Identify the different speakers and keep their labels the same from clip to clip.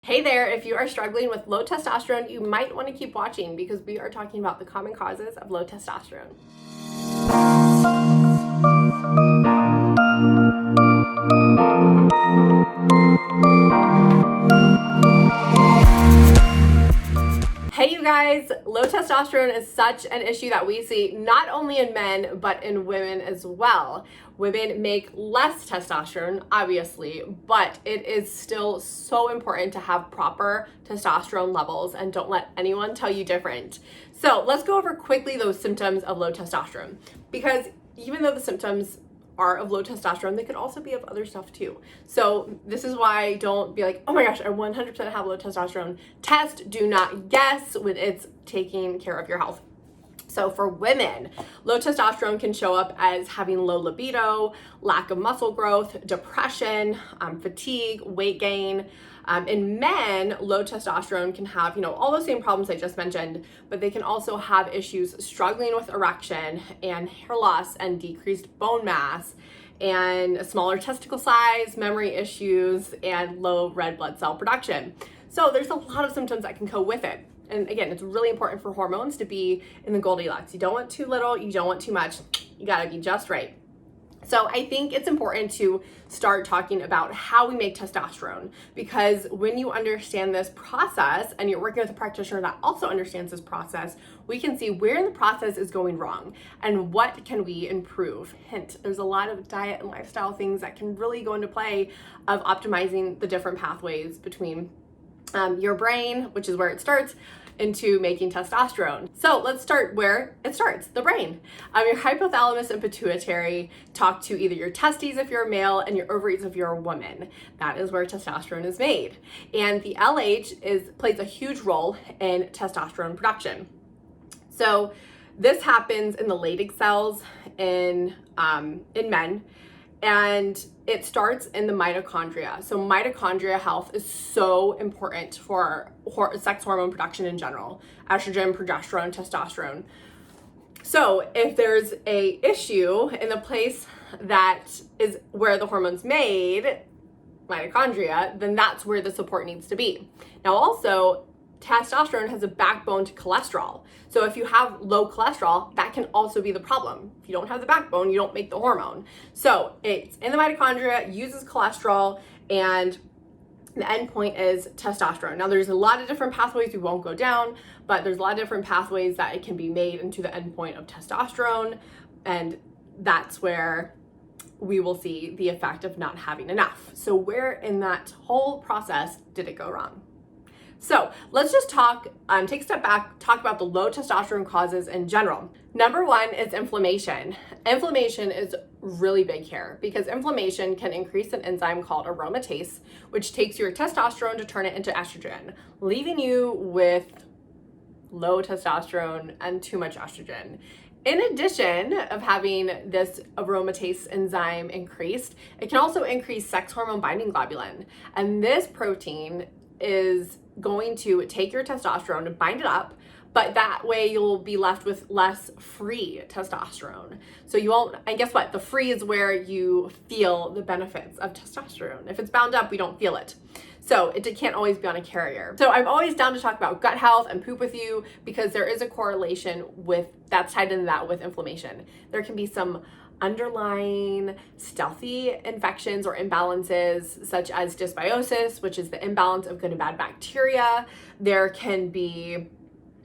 Speaker 1: Hey there, if you are struggling with low testosterone, you might want to keep watching because we are talking about the common causes of low testosterone. Hey you guys, low testosterone is such an issue that we see not only in men, but in women as well. Women make less testosterone, obviously, but it is still so important to have proper testosterone levels, and don't let anyone tell you different. So let's go over quickly those symptoms of low testosterone, because even though the symptoms are of low testosterone, they could also be of other stuff too. So this is why don't be like, oh my gosh, I 100% have low testosterone. Test, do not guess when it's taking care of your health. So for women, low testosterone can show up as having low libido, lack of muscle growth, depression, fatigue, weight gain. In men, low testosterone can have, all those same problems I just mentioned, but they can also have issues struggling with erection and hair loss and decreased bone mass and a smaller testicle size, memory issues, and low red blood cell production. So there's a lot of symptoms that can go with it. And again, it's really important for hormones to be in the Goldilocks. You don't want too little, you don't want too much. You gotta be just right. So I think it's important to start talking about how we make testosterone, because when you understand this process and you're working with a practitioner that also understands this process, we can see where in the process is going wrong and what can we improve. Hint, there's a lot of diet and lifestyle things that can really go into play of optimizing the different pathways between your brain, which is where it starts, into making testosterone. So let's start where it starts, the brain. Your hypothalamus and pituitary talk to either your testes if you're a male and your ovaries if you're a woman. That is where testosterone is made. And the LH plays a huge role in testosterone production. So this happens in the Leydig cells in men, and it starts in the mitochondria. So mitochondria health is so important for sex hormone production in general: estrogen, progesterone, testosterone. So if there's a issue in the place that is where the hormone's made, mitochondria, then that's where the support needs to be. Now also, testosterone has a backbone to cholesterol. So if you have low cholesterol, that can also be the problem. If you don't have the backbone, you don't make the hormone. So it's in the mitochondria, uses cholesterol, and the end point is testosterone. Now there's a lot of different pathways we won't go down, but there's a lot of different pathways that it can be made into the end point of testosterone, and that's where we will see the effect of not having enough. So where in that whole process did it go wrong? So let's just take a step back, talk about the low testosterone causes in general. Number one is inflammation. Inflammation is really big here because inflammation can increase an enzyme called aromatase, which takes your testosterone to turn it into estrogen, leaving you with low testosterone and too much estrogen. In addition of having this aromatase enzyme increased, it can also increase sex hormone binding globulin. And this protein is going to take your testosterone and bind it up, but that way you'll be left with less free testosterone. So you won't, and guess what? The free is where you feel the benefits of testosterone. If it's bound up, we don't feel it. So it can't always be on a carrier. So I'm always down to talk about gut health and poop with you, because there is a correlation that's tied into that with inflammation. There can be some underlying stealthy infections or imbalances, such as dysbiosis, which is the imbalance of good and bad bacteria. There can be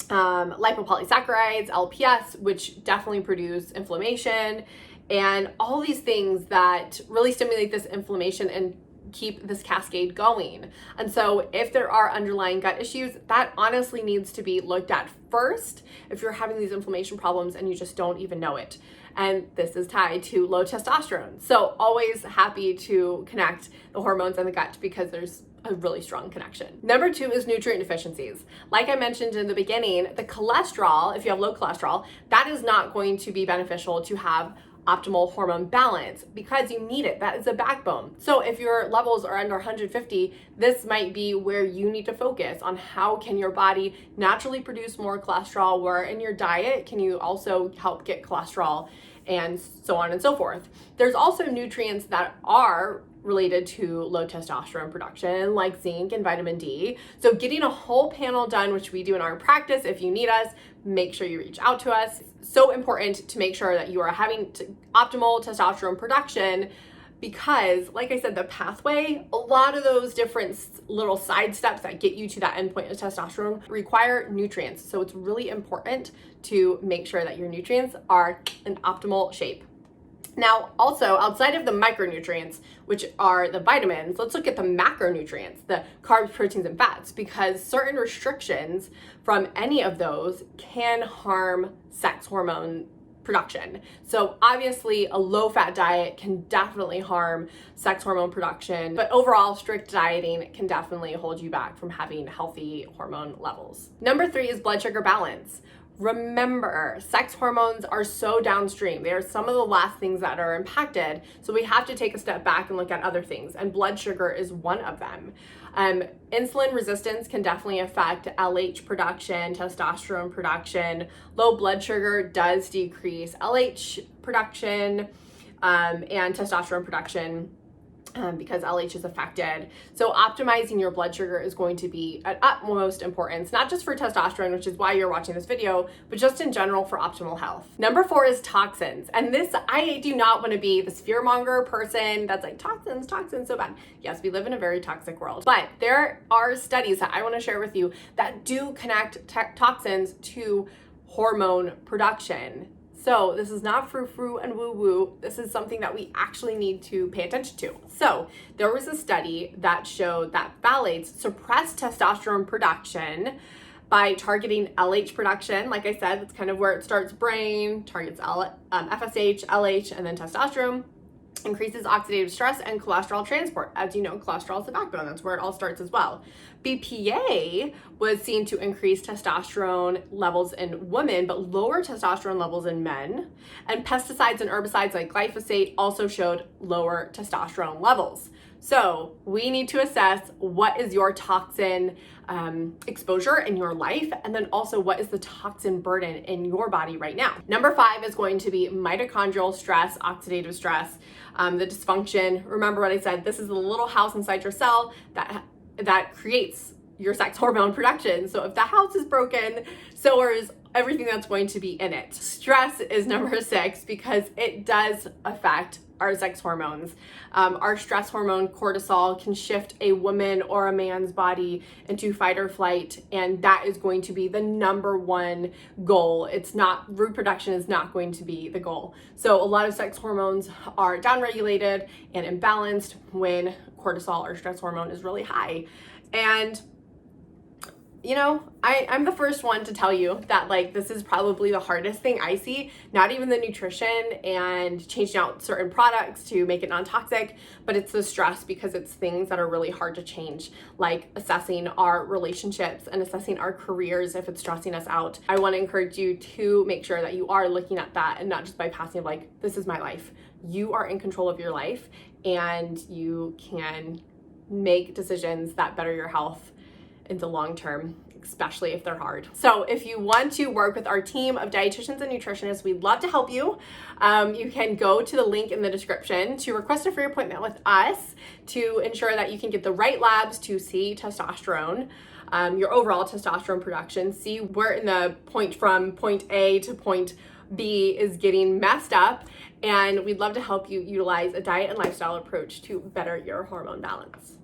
Speaker 1: lipopolysaccharides, LPS, which definitely produce inflammation, and all these things that really stimulate this inflammation and keep this cascade going. And so if there are underlying gut issues, that honestly needs to be looked at first if you're having these inflammation problems and you just don't even know it. And this is tied to low testosterone. So always happy to connect the hormones and the gut, because there's a really strong connection. Number two is nutrient deficiencies. Like I mentioned in the beginning, the cholesterol, if you have low cholesterol, that is not going to be beneficial to have optimal hormone balance, because you need it. That is a backbone. So if your levels are under 150, this might be where you need to focus on how can your body naturally produce more cholesterol, where in your diet can you also help get cholesterol, and so on and so forth. There's also nutrients that are related to low testosterone production, like zinc and vitamin D. So getting a whole panel done, which we do in our practice, if you need us, make sure you reach out to us. So important to make sure that you are having optimal testosterone production, because like I said, the pathway, a lot of those different little side steps that get you to that endpoint of testosterone require nutrients. So it's really important to make sure that your nutrients are in optimal shape. Now, also outside of the micronutrients, which are the vitamins, let's look at the macronutrients, the carbs, proteins, and fats, because certain restrictions from any of those can harm sex hormone production. So obviously a low fat diet can definitely harm sex hormone production, but overall strict dieting can definitely hold you back from having healthy hormone levels. Number 3 is blood sugar balance. Remember, sex hormones are so downstream. They are some of the last things that are impacted. So we have to take a step back and look at other things, and blood sugar is one of them. Insulin resistance can definitely affect LH production, testosterone production. Low blood sugar does decrease LH production and testosterone production. Because LH is affected. So optimizing your blood sugar is going to be at utmost importance, not just for testosterone, which is why you're watching this video, but just in general for optimal health. Number 4 is toxins. And this, I do not want to be this fearmonger person that's like, toxins, so bad. Yes, we live in a very toxic world, but there are studies that I want to share with you that do connect toxins to hormone production. So this is not frou-frou and woo-woo. This is something that we actually need to pay attention to. So there was a study that showed that phthalates suppress testosterone production by targeting LH production. Like I said, that's kind of where it starts. Brain targets FSH, LH, and then testosterone. Increases oxidative stress and cholesterol transport. As you know, cholesterol is the backbone. That's where it all starts as well. BPA was seen to increase testosterone levels in women, but lower testosterone levels in men. And pesticides and herbicides like glyphosate also showed lower testosterone levels. So we need to assess what is your toxin exposure in your life, and then also what is the toxin burden in your body right now. Number 5 is going to be mitochondrial stress, oxidative stress, the dysfunction. Remember what I said, this is the little house inside your cell that creates your sex hormone production. So if the house is broken, so is everything that's going to be in it. Stress is number 6 because it does affect our sex hormones. Our stress hormone cortisol can shift a woman or a man's body into fight or flight, and that is going to be the number 1 goal. It's not, reproduction is not going to be the goal. So a lot of sex hormones are downregulated and imbalanced when cortisol or stress hormone is really high. And you know, I'm the first one to tell you that like this is probably the hardest thing I see, not even the nutrition and changing out certain products to make it non-toxic, but it's the stress, because it's things that are really hard to change, like assessing our relationships and assessing our careers if it's stressing us out. I want to encourage you to make sure that you are looking at that and not just bypassing like, this is my life. You are in control of your life, and you can make decisions that better your health in the long term, especially if they're hard. So if you want to work with our team of dietitians and nutritionists, we'd love to help you. You can go to the link in the description to request a free appointment with us to ensure that you can get the right labs to see testosterone, your overall testosterone production, see where in the point from point A to point B is getting messed up. And we'd love to help you utilize a diet and lifestyle approach to better your hormone balance.